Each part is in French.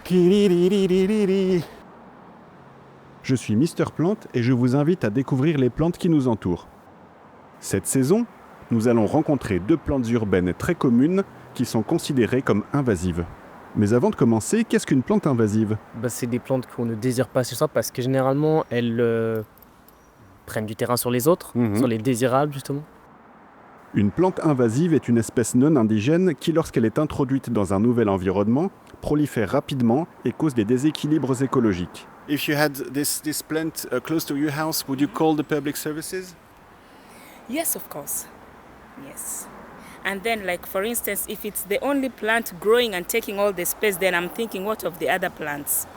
Je suis Mister Plante et je vous invite à découvrir les plantes qui nous entourent. Cette saison, nous allons rencontrer 2 plantes urbaines très communes qui sont considérées comme invasives. Mais avant de commencer, qu'est-ce qu'une plante invasive ? C'est des plantes qu'on ne désire pas chez soi parce que généralement elles prennent du terrain sur les autres, sur les désirables justement. Une plante invasive est une espèce non indigène qui, lorsqu'elle est introduite dans un nouvel environnement, prolifère rapidement et cause des déséquilibres écologiques. If you had this plant close to your house, would you call the public services? Yes, of course. Yes. And then, like, for instance, if it's the only plant growing and taking all the space, then I'm thinking, what of the other plants?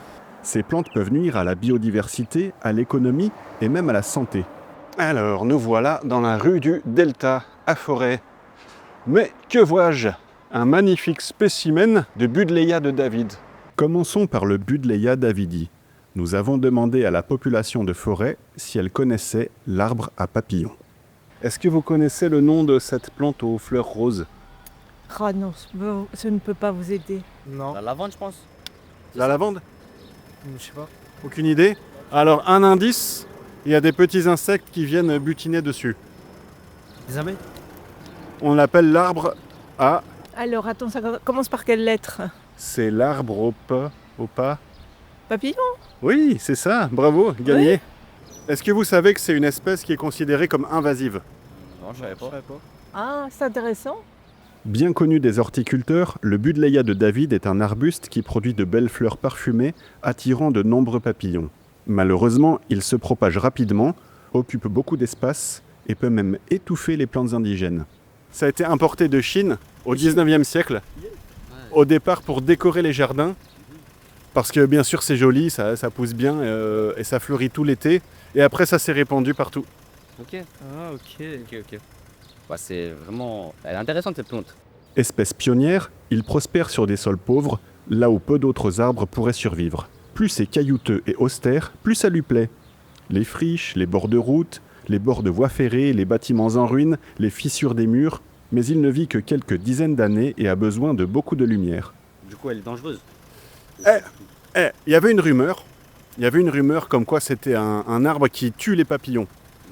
Ces plantes peuvent nuire à la biodiversité, à l'économie et même à la santé. Alors, nous voilà dans la rue du Delta, à Forêt. Mais que vois-je ? Un magnifique spécimen de Buddleia de David. Commençons par le Buddleia davidi. Nous avons demandé à la population de Forêt si elle connaissait l'arbre à papillons. Est-ce que vous connaissez le nom de cette plante aux fleurs roses ? Ah non, je ne peux pas vous aider. Non. La lavande, je pense. La lavande ? Je sais pas. Aucune idée ? Alors, un indice, il y a des petits insectes qui viennent butiner dessus. Les abeilles ? On l'appelle l'arbre à... Alors, attends, ça commence par quelle lettre ? C'est l'arbre au pas. Papillon ? Oui, c'est ça, bravo, gagné. Est-ce que vous savez que c'est une espèce qui est considérée comme invasive ? Non, je savais pas. Ah, c'est intéressant. Bien connu des horticulteurs, le Buddleia de David est un arbuste qui produit de belles fleurs parfumées, attirant de nombreux papillons. Malheureusement, il se propage rapidement, occupe beaucoup d'espace et peut même étouffer les plantes indigènes. Ça a été importé de Chine au 19e siècle, au départ pour décorer les jardins, parce que bien sûr c'est joli, ça pousse bien et ça fleurit tout l'été, et après ça s'est répandu partout. Ok. Ah, ok. C'est vraiment... Elle est intéressante cette plante. Espèce pionnière, il prospère sur des sols pauvres, là où peu d'autres arbres pourraient survivre. Plus c'est caillouteux et austère, plus ça lui plaît. Les friches, les bords de route, les bords de voies ferrées, les bâtiments en ruine, les fissures des murs, mais il ne vit que quelques dizaines d'années et a besoin de beaucoup de lumière. Du coup, elle est dangereuse. Il y avait une rumeur comme quoi c'était un arbre qui tue les papillons,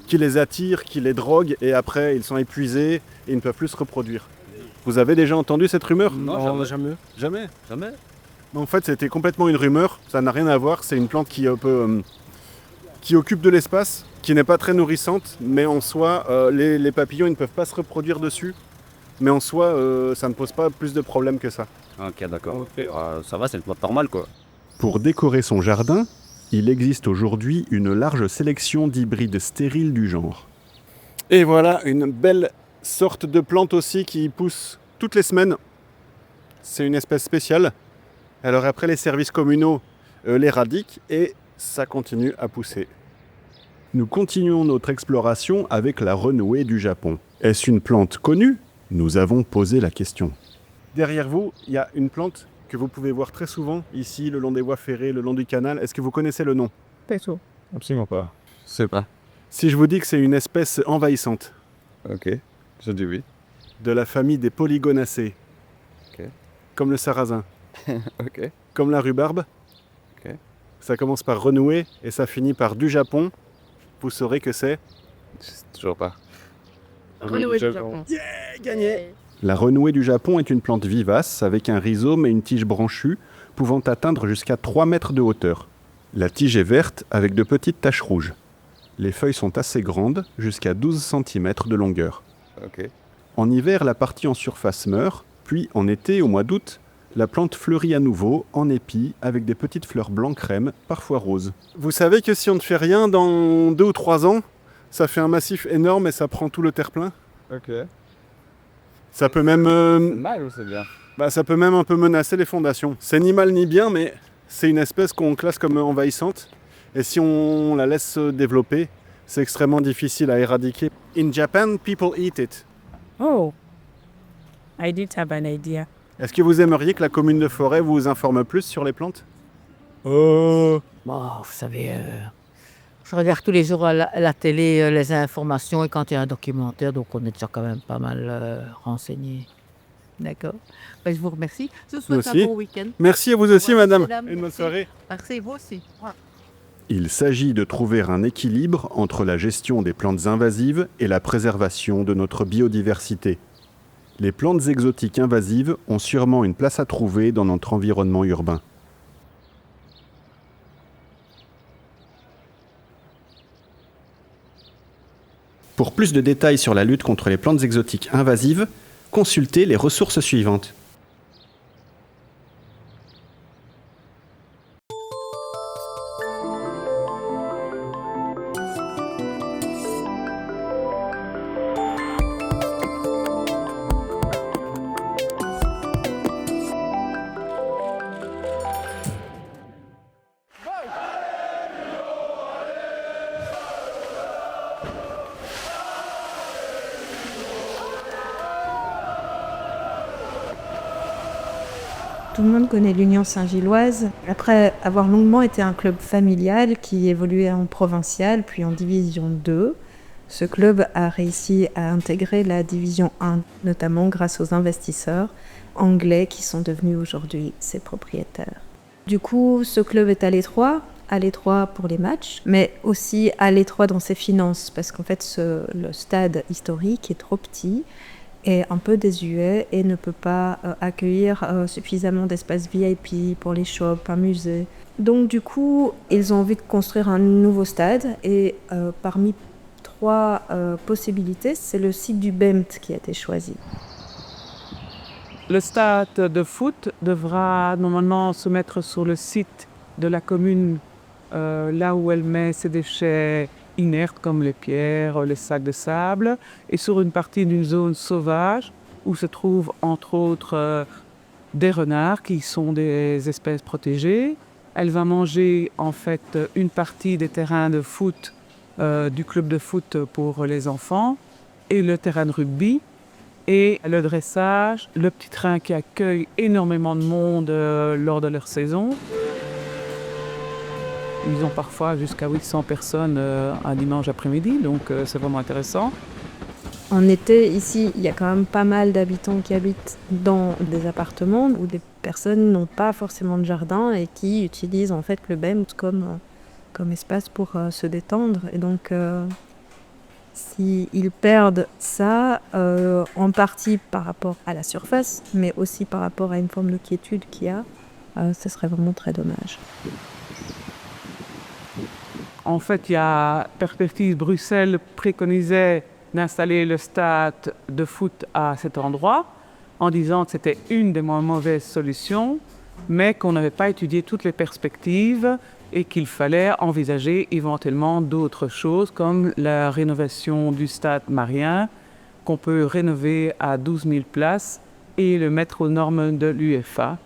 qui les attire, qui les drogue, et après ils sont épuisés et ils ne peuvent plus se reproduire. Vous avez déjà entendu cette rumeur ? Non, jamais. Jamais. Jamais. En fait, c'était complètement une rumeur, ça n'a rien à voir, c'est une plante qui occupe de l'espace, qui n'est pas très nourrissante, mais en soi, les papillons ils ne peuvent pas se reproduire dessus, mais en soi, ça ne pose pas plus de problèmes que ça. Ok, d'accord. Ça va, c'est une plante normale, quoi. Pour décorer son jardin, il existe aujourd'hui une large sélection d'hybrides stériles du genre. Et voilà, une belle sorte de plante aussi qui pousse toutes les semaines. C'est une espèce spéciale. Alors après, les services communaux l'éradiquent et ça continue à pousser. Nous continuons notre exploration avec la renouée du Japon. Est-ce une plante connue ? Nous avons posé la question. Derrière vous, il y a une plante que vous pouvez voir très souvent, ici, le long des voies ferrées, le long du canal. Est-ce que vous connaissez le nom ? Pas tout. Absolument pas. Je sais pas. Si je vous dis que c'est une espèce envahissante, Ok, je dis oui. de la famille des Polygonacées, Ok. comme le sarrasin, Ok. comme la rhubarbe, Ok. ça commence par renouer et ça finit par du Japon, vous saurez que c'est... Je sais toujours pas. Renouée du Japon. Gagné. La renouée du Japon est une plante vivace avec un rhizome et une tige branchue pouvant atteindre jusqu'à 3 mètres de hauteur. La tige est verte avec de petites taches rouges. Les feuilles sont assez grandes, jusqu'à 12 cm de longueur. Ok. En hiver, la partie en surface meurt, puis en été, au mois d'août, la plante fleurit à nouveau en épi avec des petites fleurs blanc crème, parfois roses. Vous savez que si on ne fait rien, dans 2 ou 3 ans, ça fait un massif énorme et ça prend tout le terre-plein. Ok. Ça peut même... Mal ou c'est bien ? ça peut même un peu menacer les fondations. C'est ni mal ni bien, mais c'est une espèce qu'on classe comme envahissante. Et si on la laisse se développer, c'est extrêmement difficile à éradiquer. In Japan, people eat it. Oh, I did have an idea. Est-ce que vous aimeriez que la commune de Forêt vous informe plus sur les plantes ? Bon, vous savez, je regarde tous les jours à la télé les informations et quand il y a un documentaire, donc on est déjà quand même pas mal renseigné. D'accord. Ben, je vous remercie. Je vous souhaite un aussi. bon week-end. Merci à vous aussi, revoir, madame. mesdames. Une bonne soirée. Merci, vous aussi. Au revoir. Il s'agit de trouver un équilibre entre la gestion des plantes invasives et la préservation de notre biodiversité. Les plantes exotiques invasives ont sûrement une place à trouver dans notre environnement urbain. Pour plus de détails sur la lutte contre les plantes exotiques invasives, consultez les ressources suivantes. Tout le monde connaît l'Union Saint-Gilloise. Après avoir longuement été un club familial qui évoluait en provincial puis en division 2, ce club a réussi à intégrer la division 1, notamment grâce aux investisseurs anglais qui sont devenus aujourd'hui ses propriétaires. Du coup, ce club est à l'étroit pour les matchs, mais aussi à l'étroit dans ses finances, parce qu'en fait, le stade historique est trop petit, est un peu désuet et ne peut pas accueillir suffisamment d'espace VIP pour les shops, un musée. Donc du coup, ils ont envie de construire un nouveau stade et parmi 3 possibilités, c'est le site du BEMT qui a été choisi. Le stade de foot devra normalement se mettre sur le site de la commune, là où elle met ses déchets inertes comme les pierres, les sacs de sable, et sur une partie d'une zone sauvage où se trouvent entre autres des renards qui sont des espèces protégées. Elle va manger en fait une partie des terrains de foot du club de foot pour les enfants et le terrain de rugby et le dressage, le petit train qui accueille énormément de monde lors de leur saison. Ils ont parfois jusqu'à 800 personnes un dimanche après-midi, donc c'est vraiment intéressant. En été, ici, il y a quand même pas mal d'habitants qui habitent dans des appartements où des personnes n'ont pas forcément de jardin et qui utilisent en fait le BEMT comme espace pour se détendre. Et donc, s'ils perdent ça, en partie par rapport à la surface, mais aussi par rapport à une forme de quiétude qu'il y a, ce serait vraiment très dommage. En fait, il y a Perspective Bruxelles préconisait d'installer le stade de foot à cet endroit en disant que c'était une des moins mauvaises solutions, mais qu'on n'avait pas étudié toutes les perspectives et qu'il fallait envisager éventuellement d'autres choses comme la rénovation du stade Marien qu'on peut rénover à 12 000 places et le mettre aux normes de l'UEFA.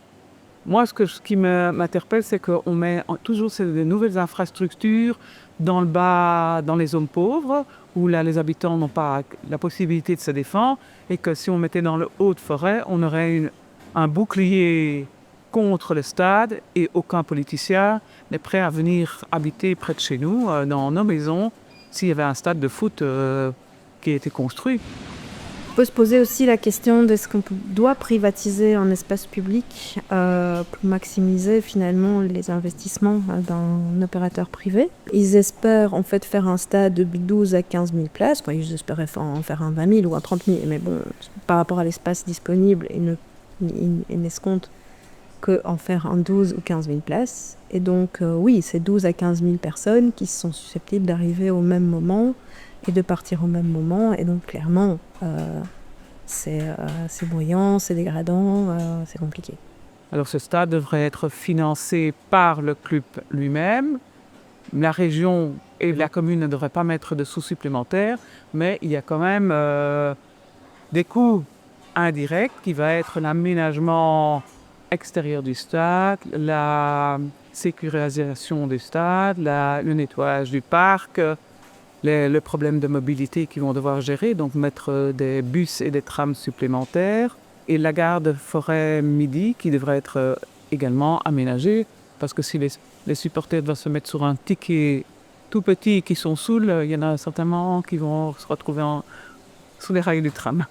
Moi, ce qui m'interpelle, c'est qu'on met toujours des nouvelles infrastructures dans le bas, dans les zones pauvres, où là, les habitants n'ont pas la possibilité de se défendre, et que si on mettait dans le haut-de-forêt, on aurait un bouclier contre le stade, et aucun politicien n'est prêt à venir habiter près de chez nous, dans nos maisons, s'il y avait un stade de foot qui a été construit. On peut se poser aussi la question de ce qu'on doit privatiser un espace public pour maximiser finalement les investissements d'un opérateur privé. Ils espèrent en fait faire un stade de 12 à 15 000 places. Enfin, ils espéraient en faire un 20 000 ou un 30 000, mais bon, par rapport à l'espace disponible, ils n'escomptent qu'en faire un 12 ou 15 000 places. Et donc oui, c'est 12 à 15 000 personnes qui sont susceptibles d'arriver au même moment et de partir au même moment, et donc clairement c'est bruyant, c'est dégradant, c'est compliqué. Alors ce stade devrait être financé par le club lui-même. La région et la commune ne devraient pas mettre de sous supplémentaires, mais il y a quand même des coûts indirects qui va être l'aménagement extérieur du stade, la sécurisation du stade, le nettoyage du parc, le problème de mobilité qu'ils vont devoir gérer, donc mettre des bus et des trams supplémentaires, et la gare de Forêt-Midi qui devrait être également aménagée, parce que si les supporters doivent se mettre sur un ticket tout petit qui sont saouls, il y en a certainement qui vont se retrouver sous les rails du tram.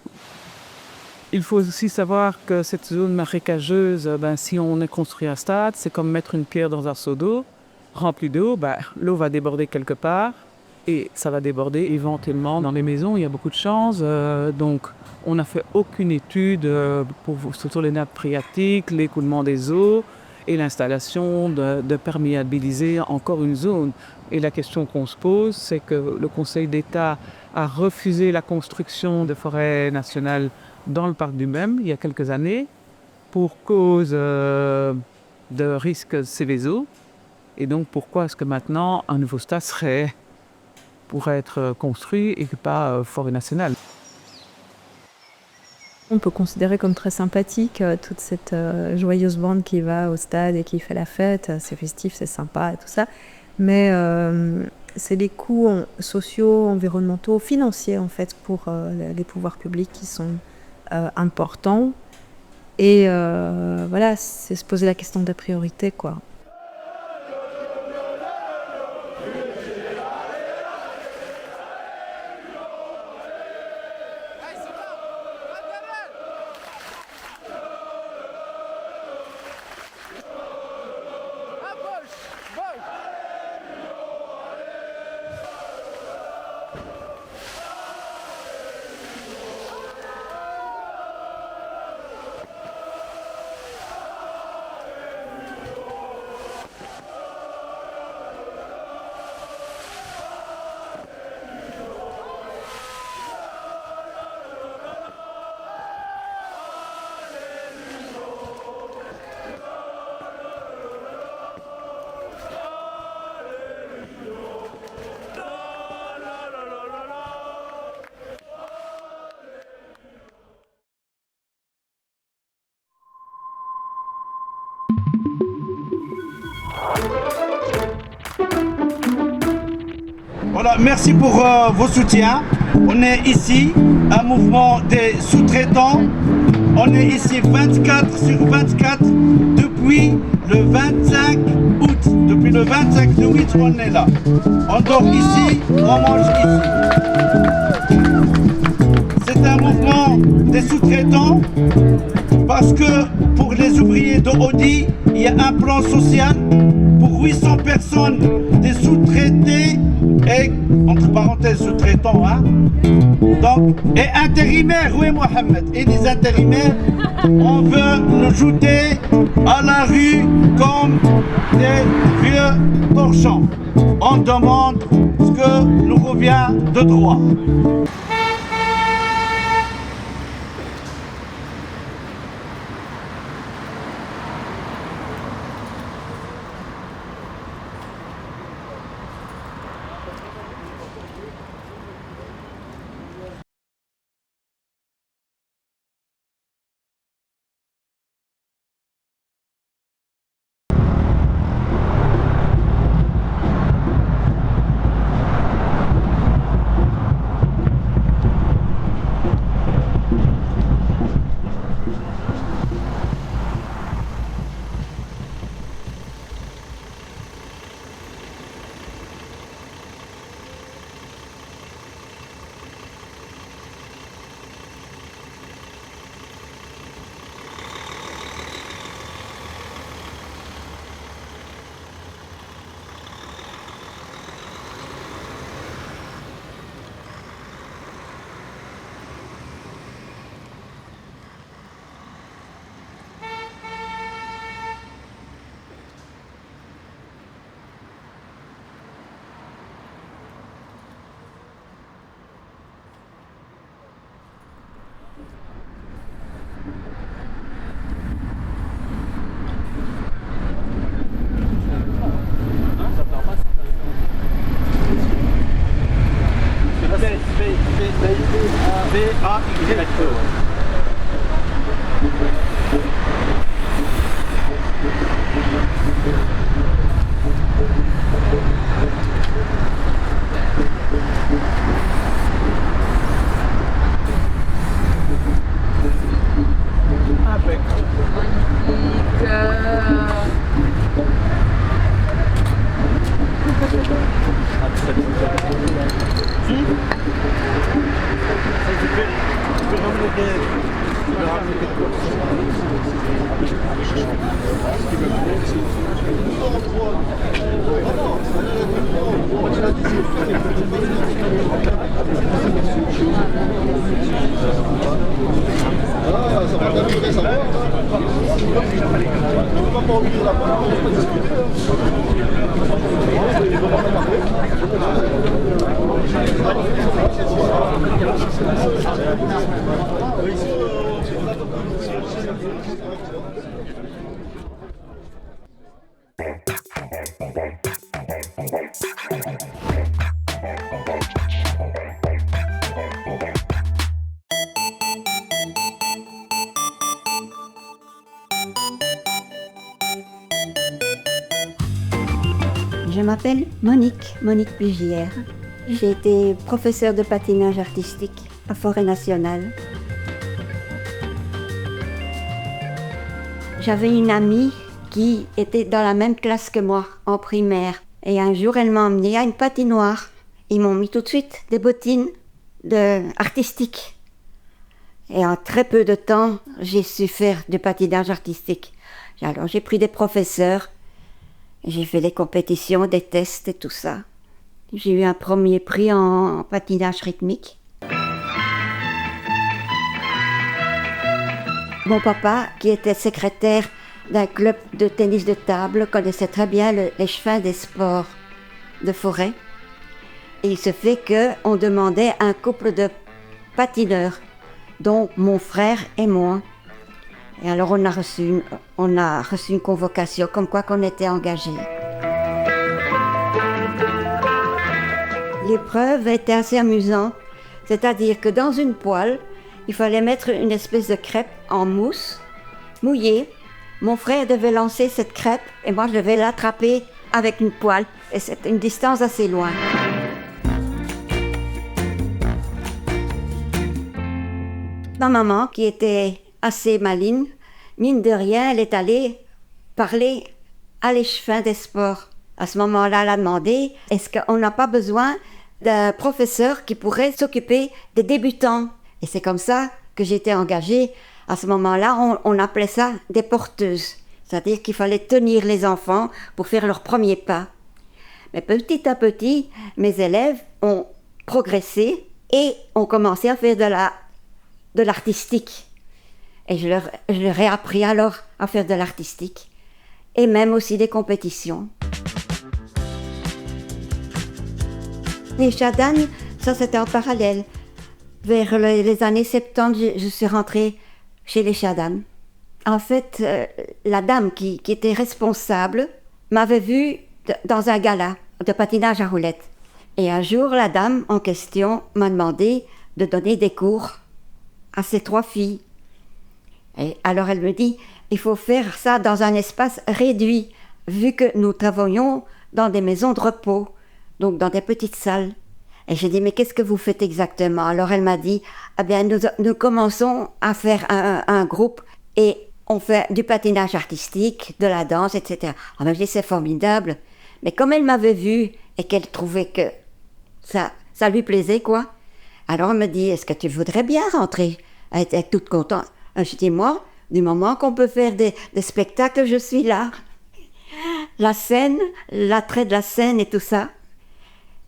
Il faut aussi savoir que cette zone marécageuse, si on est construit un stade, c'est comme mettre une pierre dans un seau d'eau rempli d'eau. L'eau va déborder quelque part et ça va déborder éventuellement dans les maisons. Il y a beaucoup de chances. Donc, on n'a fait aucune étude sur les nappes phréatiques, l'écoulement des eaux et l'installation de perméabiliser encore une zone. Et la question qu'on se pose, c'est que le Conseil d'État a refusé la construction de forêts nationales dans le parc du Même il y a quelques années pour cause de risques Céveso. Et donc pourquoi est-ce que maintenant un nouveau stade pourrait être construit et pas forêt nationale? On peut considérer comme très sympathique toute cette joyeuse bande qui va au stade et qui fait la fête. C'est festif, c'est sympa et tout ça. Mais c'est les coûts sociaux, environnementaux, financiers en fait pour les pouvoirs publics qui sont importants. Et voilà, c'est se poser la question des priorités, quoi. Voilà, merci pour vos soutiens. On est ici, un mouvement des sous-traitants. On est ici 24 sur 24 depuis le 25 août. Depuis le 25 août, on est là. On dort ici, on mange ici. C'est un mouvement des sous-traitants parce que pour les ouvriers de Audi, il y a un plan social pour 800 personnes, des sous-traités et, entre parenthèses, sous-traitants, hein. Donc, et intérimaires, oui Mohamed, et les intérimaires, on veut nous jeter à la rue comme des vieux torchons. On demande ce que nous revient de droit. Je m'appelle Monique Bugière. J'ai été professeure de patinage artistique à Forêt Nationale. J'avais une amie qui était dans la même classe que moi, en primaire. Et un jour, elle m'a emmenée à une patinoire. Ils m'ont mis tout de suite des bottines artistiques. Et en très peu de temps, j'ai su faire du patinage artistique. Alors j'ai pris des professeurs. J'ai fait des compétitions, des tests et tout ça. J'ai eu un premier prix en patinage rythmique. Mon papa, qui était secrétaire d'un club de tennis de table, connaissait très bien les chemins des sports de Forêt. Et il se fait qu'on demandait un couple de patineurs, dont mon frère et moi. Et alors on a reçu une convocation comme quoi qu'on était engagés. L'épreuve était assez amusante, c'est-à-dire que dans une poêle, il fallait mettre une espèce de crêpe en mousse, mouillée. Mon frère devait lancer cette crêpe et moi je devais l'attraper avec une poêle. Et c'était une distance assez loin. Ma maman, qui était assez maligne, mine de rien, elle est allée parler à l'échevin des sports. À ce moment-là, elle a demandé, est-ce qu'on n'a pas besoin d'un professeur qui pourrait s'occuper des débutants? Et c'est comme ça que j'ai été engagée. À ce moment-là, on appelait ça des porteuses. C'est-à-dire qu'il fallait tenir les enfants pour faire leurs premiers pas. Mais petit à petit, mes élèves ont progressé et ont commencé à faire de l'artistique. Et je leur ai appris alors à faire de l'artistique. Et même aussi des compétitions. Les Chadanes, ça c'était en parallèle. Vers les années 70, je suis rentrée chez les Chadanes. En fait, la dame qui était responsable m'avait vue dans un gala de patinage à roulettes. Et un jour, la dame en question m'a demandé de donner des cours à ces 3 filles. Et alors elle me dit, il faut faire ça dans un espace réduit, vu que nous travaillons dans des maisons de repos, donc dans des petites salles. Et j'ai dit, mais qu'est-ce que vous faites exactement? Alors elle m'a dit, eh bien nous commençons à faire un groupe et on fait du patinage artistique, de la danse, etc. Alors j'ai dit, c'est formidable. Mais comme elle m'avait vue et qu'elle trouvait que ça lui plaisait, quoi, alors elle me dit, est-ce que tu voudrais bien rentrer? Elle était toute contente. Je dis, moi, du moment qu'on peut faire des spectacles, je suis là. La scène, l'attrait de la scène et tout ça.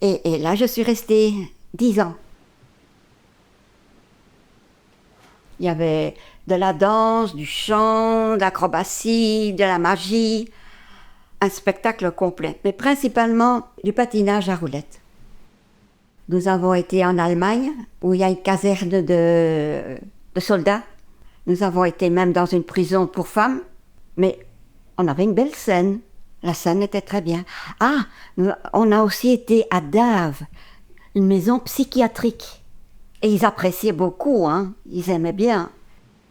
Et là, je suis restée 10 ans. Il y avait de la danse, du chant, de l'acrobatie, de la magie, un spectacle complet, mais principalement du patinage à roulettes. Nous avons été en Allemagne, où il y a une caserne de soldats. Nous avons été même dans une prison pour femmes, mais on avait une belle scène. La scène était très bien. Ah, on a aussi été à Dave, une maison psychiatrique. Et ils appréciaient beaucoup, hein. Ils aimaient bien.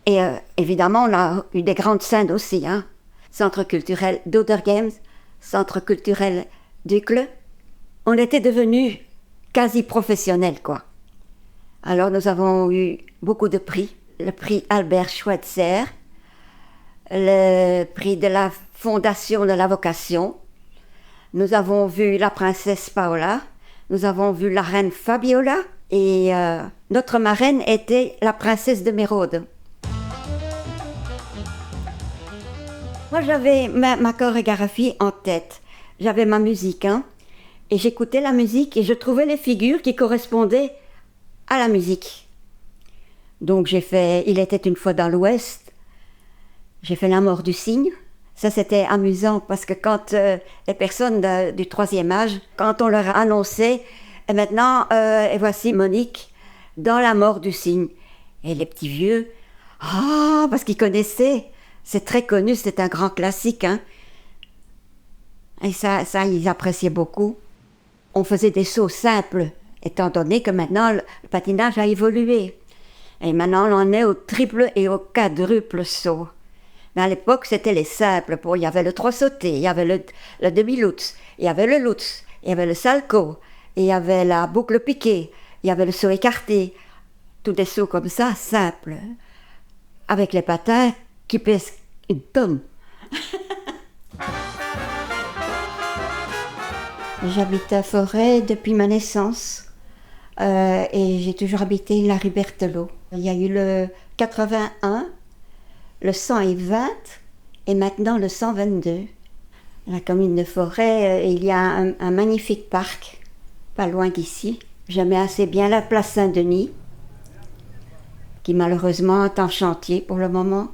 Et évidemment, on a eu des grandes scènes aussi, hein. Centre culturel d'Odergames, centre culturel d'Uccle. On était devenus quasi professionnels, quoi. Alors nous avons eu beaucoup de prix. Le prix Albert Schweitzer, le prix de la Fondation de la Vocation. Nous avons vu la princesse Paola, nous avons vu la reine Fabiola et notre marraine était la princesse de Mérode. Moi j'avais ma chorégraphie en tête, j'avais ma musique, hein, et j'écoutais la musique et je trouvais les figures qui correspondaient à la musique. Donc j'ai fait Il était une fois dans l'Ouest, j'ai fait La mort du cygne, Ça, c'était amusant parce que quand les personnes du troisième âge, quand on leur annonçait, et maintenant, et voici Monique dans la mort du cygne. Et les petits vieux, parce qu'ils connaissaient, c'est très connu, c'est un grand classique, hein. Et ça, ils appréciaient beaucoup. On faisait des sauts simples, étant donné que maintenant, le patinage a évolué. Et maintenant, on en est au triple et au quadruple saut. Mais à l'époque, c'était les simples. Il y avait le trois sautés, il y avait le demi-lutz, il y avait le lutz, il y avait le salco, il y avait la boucle piquée, il y avait le saut écarté. Tous des sauts comme ça, simples. Avec les patins qui pèsent une tonne. J'habite à Forêt depuis ma naissance. Et j'ai toujours habité la rue Berthelot. Il y a eu le 81, le 120 et maintenant le 122. La commune de Forêt, il y a un magnifique parc, pas loin d'ici. J'aimais assez bien la place Saint-Denis, qui malheureusement est en chantier pour le moment.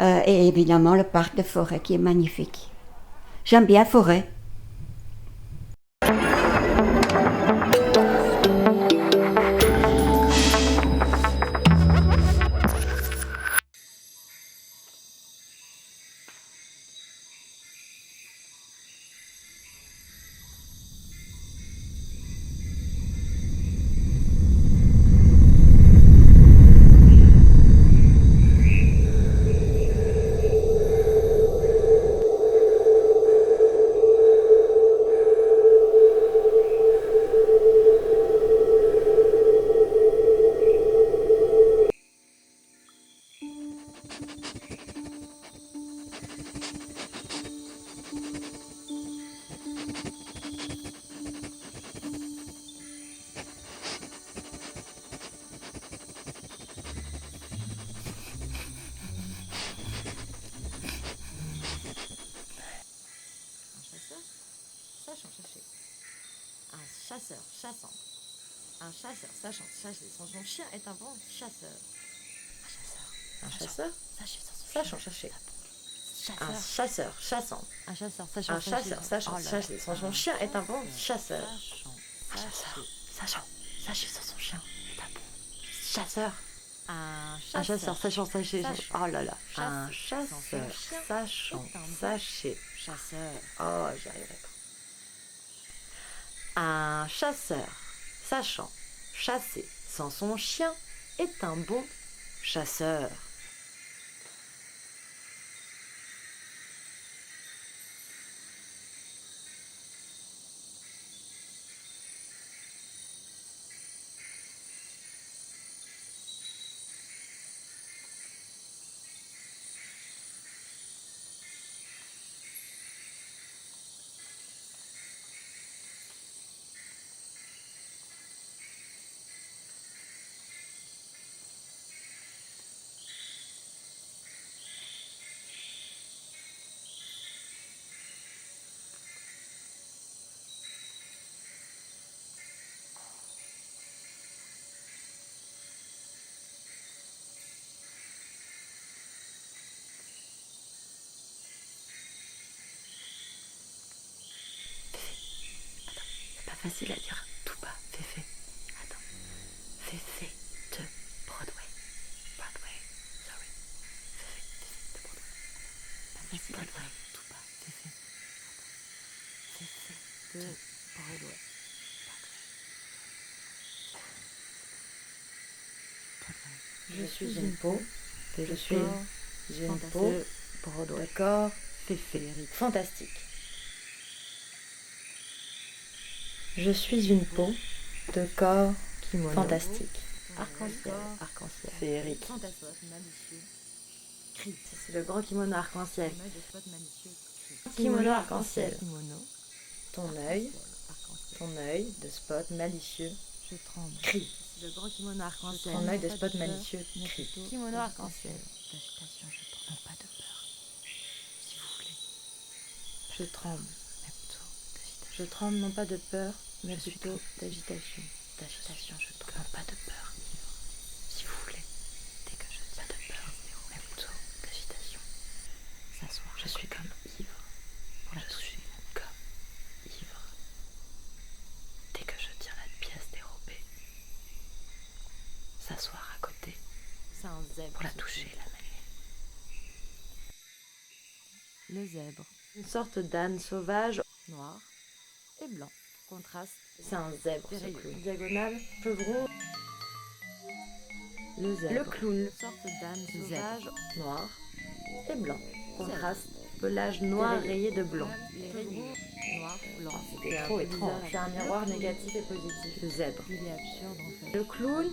Et évidemment le parc de Forêt qui est magnifique. J'aime bien Forêt. chasseur, chassant. Un chasseur, sachant chasser son chien est un bon chasseur. Un chasseur, sachant chasser. Un chasseur, chassant. Un chasseur, sachant chasser son chien est un bon chasseur. Un chasseur, sachant chasser son chien est un bon chasseur. Un chasseur, sachant chasser son... Oh là là. Un chasseur, sachant chasser. Chasseur. Oh, j'y arriverai pas. Un chasseur, sachant chasser sans son chien, est un bon chasseur. Facile à dire tout bas. Féfé. Attends. Féfé de Broadway. Broadway. Sorry. Féfé de Broadway. Pas facile à dire tout bas. Féfé. Féfé de Broadway. Je suis une peau. Je suis une peau. Broadway. D'accord. Féfé. Fantastique. Je suis une peau de corps kimono. Fantastique. Arc-en-ciel. Arc-en-ciel. Féerique. C'est le grand kimono arc-en-ciel. Kimono arc-en-ciel. Ton œil de spot malicieux. Je tremble. Crie. Le grand kimono arc-en-ciel. Ton œil de spot malicieux. Crie. Kimono arc-en-ciel. D'agitation, je tremble. Pas de peur. Si vous voulez. Je tremble. Je tremble non pas de peur, mais plutôt d'agitation. D'agitation, je tremble pas de peur. Si vous voulez, dès que je dis pas de peur, mais plutôt d'agitation. Ça S'asseoir. Je suis comme ivre. Pour la toucher. Comme ivre. Dès que je tire la pièce dérobée. S'asseoir à côté. C'est un zèbre. Pour la toucher, la manier. Le zèbre. Une sorte d'âne sauvage, noir et blanc. Contraste. C'est un zèbre, ce clown. Diagonale, chevron. Le zèbre. Le clown. Une sorte d'âne sauvage, noir et blanc. Contraste. Pelage noir rayé de blanc. Les rayures noir, blanc. C'était trop étrange. C'est un miroir négatif et positif. Le zèbre. Il est absurde en fait. Le clown.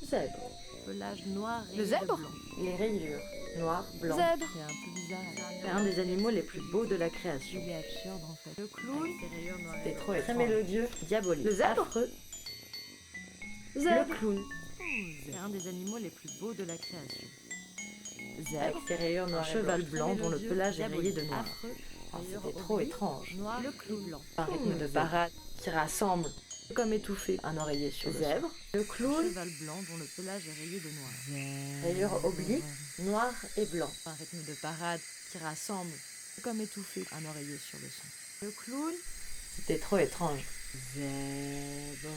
Zèbre. Pelage noir rayé de blanc. Les rayures noir, blanc. Zèbre. C'est un peu bizarre. C'est un des animaux les plus beaux de la création. Il est absurde en fait. Le clown. C'était trop étrange. Très mélodieux, diabolique. Le zèbre. Affreux. Zèbre. Le clown. C'est un des animaux les plus beaux de la création. Zèbre. Avec ses rayures noires, cheval blanc dont le pelage est rayé de noir. C'était trop étrange. Noir, le clown blanc. Un rythme de parade qui rassemble, comme étouffé, un oreiller sur le zèbre. Le clown. Cheval blanc dont le pelage est rayé de noir. Rayures obliques, noir et blanc. Un rythme de parade qui rassemble, comme étouffé, un oreiller sur le son. Le clown. C'était trop étrange. Zèbre.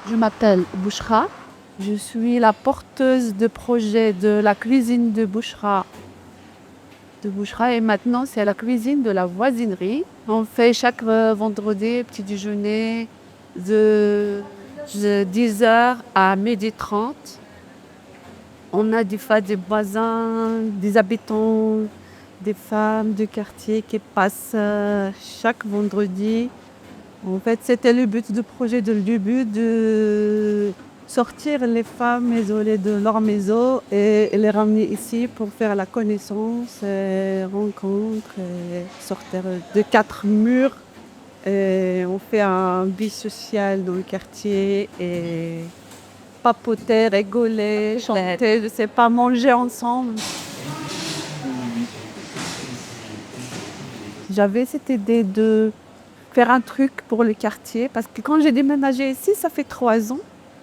Je m'appelle Bouchra. Je suis la porteuse de projet de la cuisine de Bouchra. Et maintenant, c'est la cuisine de la voisinerie. On fait chaque vendredi petit déjeuner de 10h à 12h30. On a des voisins, des habitants, des femmes du quartier qui passent chaque vendredi. En fait, c'était le but du projet de début de sortir les femmes isolées de leur maison et les ramener ici pour faire la connaissance, rencontre, sortir de 4 murs. Et on fait un vie social dans le quartier et papoter, rigoler, chanter, je sais pas, manger ensemble. J'avais cette idée de faire un truc pour le quartier. Parce que quand j'ai déménagé ici, ça fait 3 ans.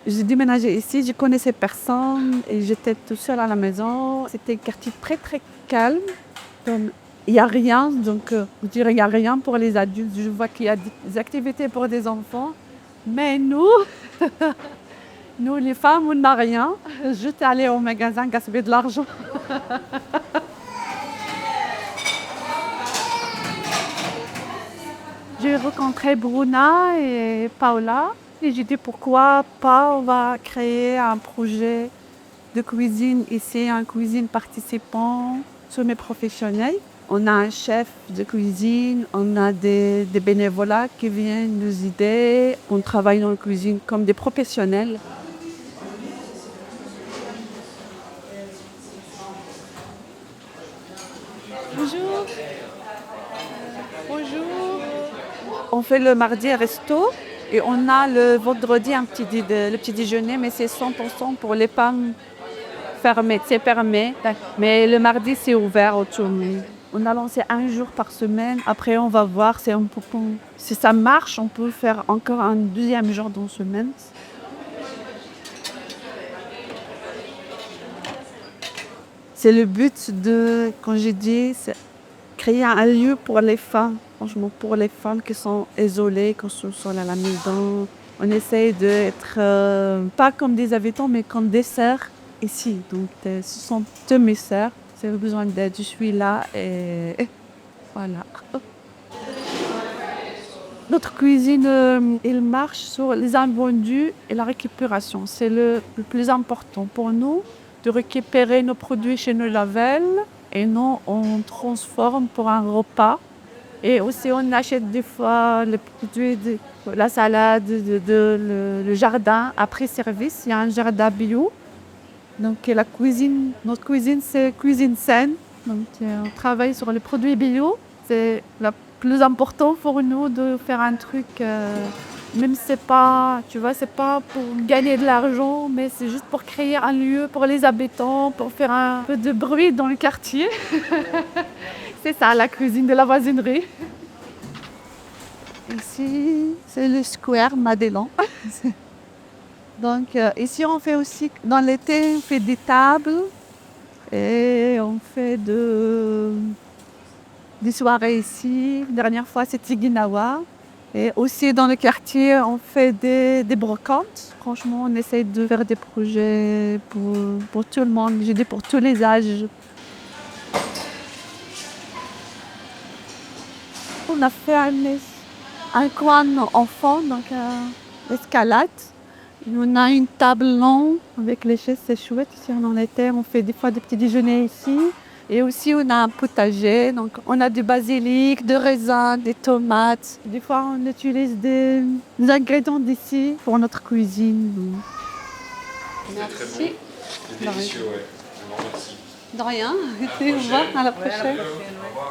J'ai déménagé ici, je connaissais personne et j'étais toute seule à la maison. C'était un quartier très très calme. Il n'y a rien, donc je dirais il n'y a rien pour les adultes. Je vois qu'il y a des activités pour des enfants. Mais nous, nous les femmes, on n'a rien. J'étais allée au magasin gaspiller de l'argent. J'ai rencontré Bruna et Paola et j'ai dit pourquoi pas on va créer un projet de cuisine ici, une cuisine participant, semi-professionnelle. On a un chef de cuisine, on a des bénévolats qui viennent nous aider. On travaille dans la cuisine comme des professionnels. Bonjour. Bonjour. On fait le mardi resto et on a le vendredi le petit déjeuner, mais c'est 100% pour les femmes fermées. C'est fermé, mais le mardi c'est ouvert au tout le monde. On a lancé 1 jour par semaine. Après, on va voir si ça marche, on peut faire encore un 2e jour dans la semaine. C'est le but de, quand j'ai dit, c'est créer un lieu pour les femmes. Franchement, pour les femmes qui sont isolées, qui sont à la maison. On essaye d'être pas comme des habitants, mais comme des sœurs ici. Donc, ce sont deux mes sœurs. Si vous avez besoin d'aide, je suis là et voilà. Notre cuisine, elle marche sur les invendus et la récupération. C'est le plus important pour nous, de récupérer nos produits chez nos labels et nous, on transforme pour un repas. Et aussi, on achète des fois les produits de la salade, le jardin. Après service, il y a un jardin bio. Donc notre cuisine, c'est cuisine saine. Donc on travaille sur les produits bio. C'est le plus important pour nous de faire un truc, même si c'est pas pour gagner de l'argent, mais c'est juste pour créer un lieu pour les habitants, pour faire un peu de bruit dans le quartier. C'est ça, la cuisine de la voisinerie. Ici, c'est le square Madelon. Donc ici, on fait aussi, dans l'été, on fait des tables et on fait des soirées ici. La dernière fois, c'était Guinawa. Et aussi, dans le quartier, on fait des brocantes. Franchement, on essaie de faire des projets pour tout le monde, j'ai dit pour tous les âges. On a fait un coin enfant, donc escalade. On a une table longue avec les chaises, c'est chouette. Ici, dans l'été, on fait des fois des petits déjeuners ici. Et aussi, on a un potager. Donc, on a du basilic, des raisins, des tomates. Des fois, on utilise des ingrédients d'ici pour notre cuisine. Merci. Très bon. C'est délicieux, ouais. Merci. De rien. Au revoir, à la prochaine.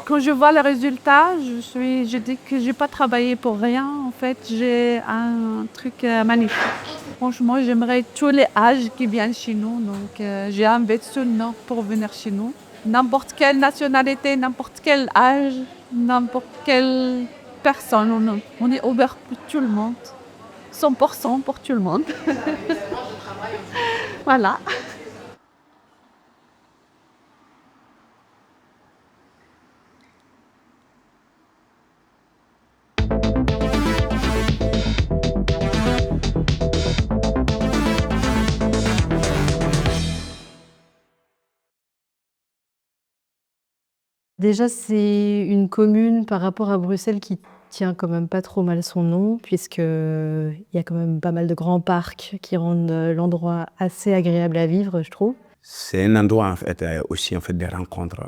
Quand je vois le résultat, je dis que je n'ai pas travaillé pour rien. En fait, j'ai un truc magnifique. Franchement, j'aimerais tous les âges qui viennent chez nous. Donc, j'ai invité tout le monde pour venir chez nous. N'importe quelle nationalité, n'importe quel âge, n'importe quelle personne. On est ouvert pour tout le monde. 100% pour tout le monde. Voilà. Déjà, c'est une commune par rapport à Bruxelles qui tient quand même pas trop mal son nom, puisqu'il y a quand même pas mal de grands parcs qui rendent l'endroit assez agréable à vivre, je trouve. C'est un endroit, en fait, aussi en fait, des rencontres,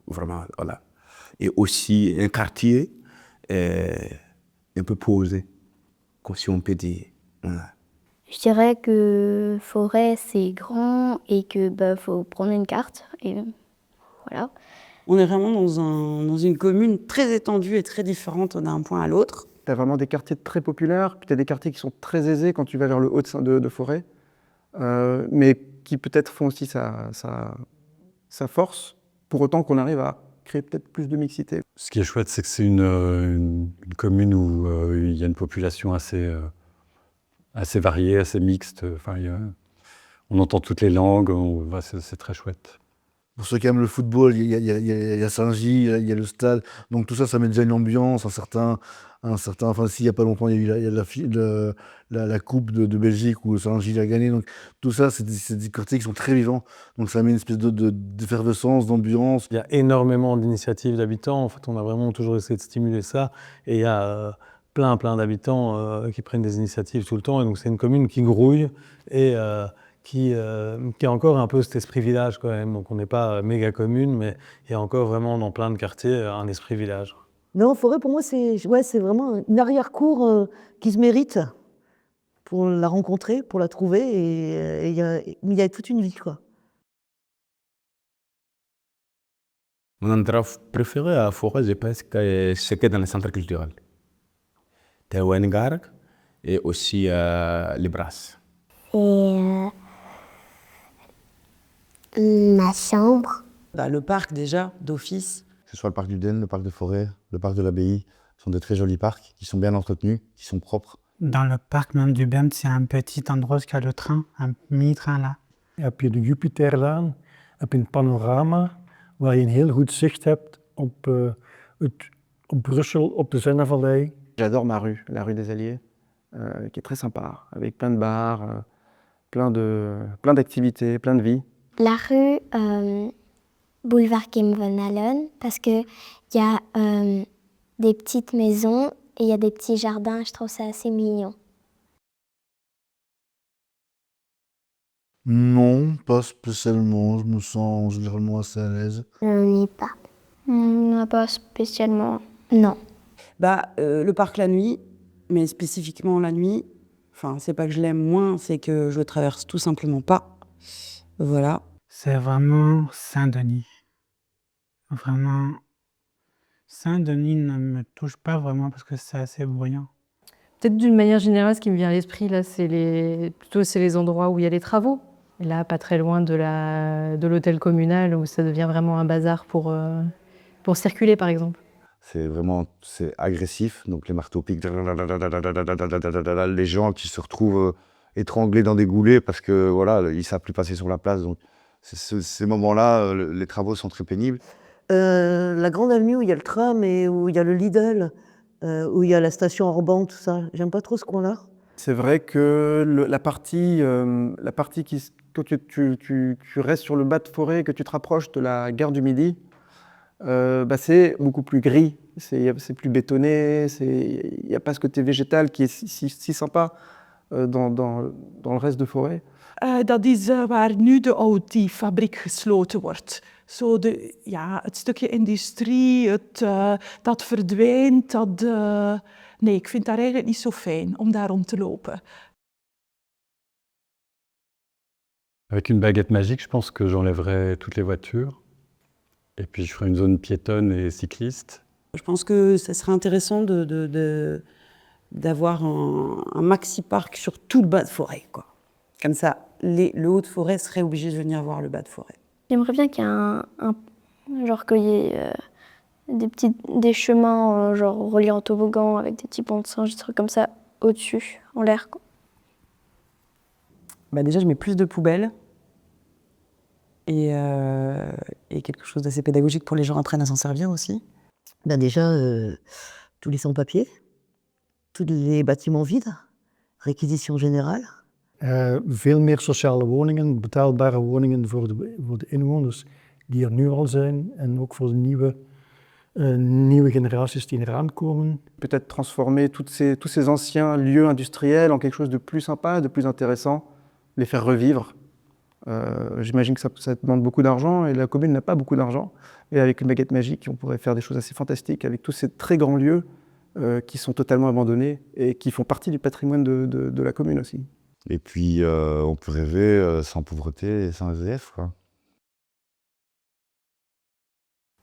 vraiment, voilà. Et aussi un quartier un peu posé, si on peut dire. Voilà. Je dirais que Forêt, c'est grand et que faut prendre une carte. Et voilà. On est vraiment dans une commune très étendue et très différente d'un point à l'autre. Tu as vraiment des quartiers très populaires, puis tu as des quartiers qui sont très aisés quand tu vas vers le haut de Forêt, mais qui peut-être font aussi sa force, pour autant qu'on arrive à créer peut-être plus de mixité. Ce qui est chouette, c'est que c'est une commune où il y a une population assez variée, assez mixte. Enfin, on entend toutes les langues, c'est très chouette. Pour ceux qui aiment le football, il y a Saint-Gilles, il y a le stade. Donc tout ça, ça met déjà une ambiance, enfin s'il n'y a pas longtemps, il y a eu la Coupe de Belgique où Saint-Gilles a gagné. Donc tout ça, c'est des quartiers qui sont très vivants. Donc ça met une espèce d'effervescence, d'ambiance. Il y a énormément d'initiatives d'habitants. En fait, on a vraiment toujours essayé de stimuler ça. Et il y a plein d'habitants qui prennent des initiatives tout le temps. Et donc c'est une commune qui grouille et qui a encore un peu cet esprit village quand même. Donc on n'est pas méga commune, mais il y a encore vraiment dans plein de quartiers un esprit village. Non, Forêt, pour moi, c'est vraiment une arrière-cour qui se mérite pour la rencontrer, pour la trouver. Et il y a toute une vie, quoi. Mon endroit préféré à Forêt, je pense que c'est dans le centre culturel. De Wengarg et aussi les Brasses. Et ma chambre. Le parc déjà, d'office. Que ce soit le parc du Den, le parc de Forêt, le parc de l'Abbaye, ce sont de très jolis parcs qui sont bien entretenus, qui sont propres. Dans le parc même du Bemt, c'est un petit endroit où il y a le train, un mini-train là. Heb je de Jupiterlaan, heb je een panorama waar je een heel goed zicht hebt op Brussel, op de Zennevallei. J'adore ma rue, la rue des Alliés, qui est très sympa, avec plein de bars, plein d'activités, plein de vie. La rue Boulevard Kim van Allen, parce qu'il y a des petites maisons et il y a des petits jardins, je trouve ça assez mignon. Non, pas spécialement, je me sens généralement assez à l'aise. On n'y pas. Non, pas spécialement, non. Le parc la nuit, mais spécifiquement la nuit, enfin c'est pas que je l'aime moins, c'est que je le traverse tout simplement pas. Voilà. C'est vraiment Saint-Denis. Vraiment, Saint-Denis ne me touche pas vraiment parce que c'est assez bruyant. Peut-être d'une manière générale, ce qui me vient à l'esprit, là, c'est les endroits où il y a les travaux. Et là, pas très loin de l'hôtel communal, où ça devient vraiment un bazar pour circuler, par exemple. C'est agressif, donc les marteaux-piques, les gens qui se retrouvent étranglés dans des goulets parce que voilà, ils savent plus passer sur la place. Donc ces moments-là, les travaux sont très pénibles. La grande avenue où il y a le tram et où il y a le Lidl, où il y a la station Orban, tout ça, j'aime pas trop ce coin-là. C'est vrai que la partie quand tu restes sur le bas de Forêt, que tu te rapproches de la gare du Midi, c'est beaucoup plus gris, c'est plus bétonné, il n'y a pas ce côté végétal qui est si sympa dans le reste de Forêt. Dat is waar nu de Audi-fabriek gesloten wordt. Het stukje industrie, dat verdwijnt. Nee, ik vind dat eigenlijk niet zo fijn om daar rond te lopen. Avec une baguette magique, je pense que j'enlèverais toutes les voitures. Et puis je ferais une zone piétonne et cycliste. Je pense que ça serait intéressant d'avoir un maxi-parc sur tout le bas de Forêt, quoi. Comme ça, le haut de Forêt serait obligé de venir voir le bas de Forêt. J'aimerais bien qu'il y ait genre qu'il y ait des chemins genre reliés en toboggan avec des petits ponts de singe, des trucs comme ça au-dessus, en l'air, quoi. Déjà, je mets plus de poubelles et quelque chose d'assez pédagogique pour les gens en train de s'en servir aussi. Déjà, tous les sans-papiers, tous les bâtiments vides, réquisition générale. Veel meer sociale woningen, betaalbare woningen voor de inwoners die er nu al zijn en ook voor de nieuwe generaties die eraan komen. Peut-être transformer tous ces anciens lieux industriels en quelque chose de plus sympa, de plus intéressant, les faire revivre. J'imagine que ça demande beaucoup d'argent et la commune n'a pas beaucoup d'argent. Et avec une baguette magique, on pourrait faire des choses assez fantastiques avec tous ces très grands lieux qui sont totalement abandonnés et qui font partie du patrimoine de la commune aussi. Et puis, on peut rêver sans pauvreté et sans SDF, quoi.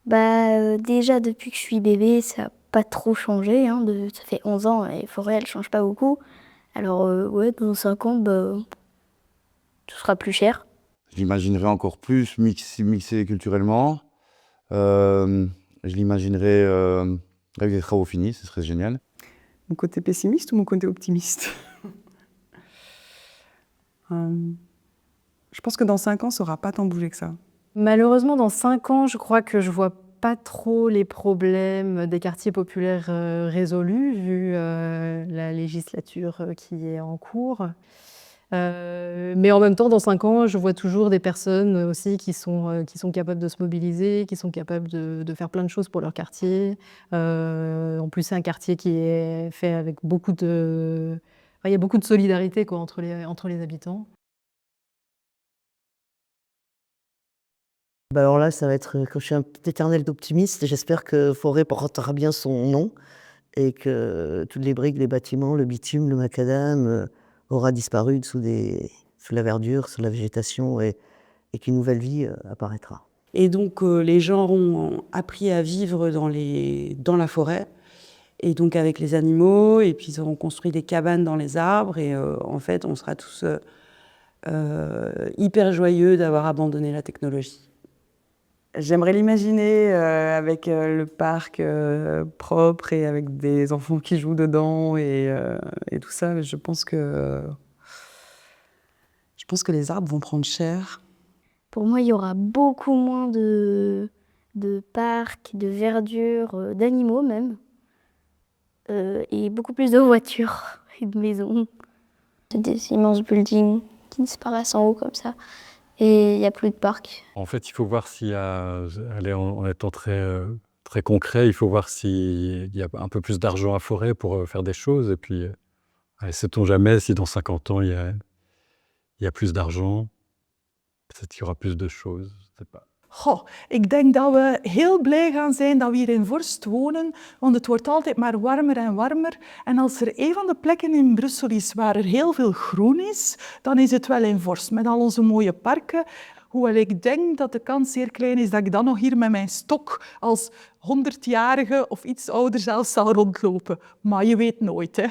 Déjà, depuis que je suis bébé, ça n'a pas trop changé. Ça fait 11 ans et Forêt, elle ne change pas beaucoup. Alors, dans 5 ans, tout sera plus cher. J'imaginerais encore plus mixé culturellement, Je l'imaginerais avec des travaux finis, ce serait génial. Mon côté pessimiste ou mon côté optimiste? Je pense que dans 5 ans, ça n'aura pas tant bougé que ça. Malheureusement, dans 5 ans, je crois que je vois pas trop les problèmes des quartiers populaires résolus, vu la législature qui est en cours. Mais en même temps, dans 5 ans, je vois toujours des personnes aussi qui sont capables de se mobiliser, qui sont capables de faire plein de choses pour leur quartier. En plus, c'est un quartier qui est fait avec beaucoup de... Enfin, il y a beaucoup de solidarité quoi, entre les habitants. Bah alors là, ça va être, comme je suis un éternel d'optimiste, j'espère que Forêt portera bien son nom et que toutes les briques, les bâtiments, le bitume, le macadam aura disparu sous la verdure, sous la végétation et qu'une nouvelle vie apparaîtra. Et donc les gens ont appris à vivre dans la forêt et donc avec les animaux, et puis ils auront construit des cabanes dans les arbres et en fait on sera tous hyper joyeux d'avoir abandonné la technologie. J'aimerais l'imaginer avec le parc propre et avec des enfants qui jouent dedans et tout ça. Mais je pense que les arbres vont prendre cher. Pour moi, il y aura beaucoup moins de parcs, de verdure, d'animaux même, et beaucoup plus de voitures et de maisons. C'est des immenses buildings qui disparaissent en haut comme ça. Et il n'y a plus de parc. En fait, il faut voir s'il y a, en étant très concret, il faut voir s'il y a un peu plus d'argent à Forêt pour faire des choses. Et puis, sait-on jamais si dans 50 ans, il y a plus d'argent, peut-être qu'il y aura plus de choses, je ne sais pas. Goh, ik denk dat we heel blij gaan zijn dat we hier in Vorst wonen, want het wordt altijd maar warmer en warmer. En als er een van de plekken in Brussel is waar er heel veel groen is, dan is het wel in Vorst, met al onze mooie parken. Hoewel ik denk dat de kans zeer klein is dat ik dan nog hier met mijn stok als 100-jarige of iets ouder zelfs zal rondlopen. Maar je weet nooit, hè.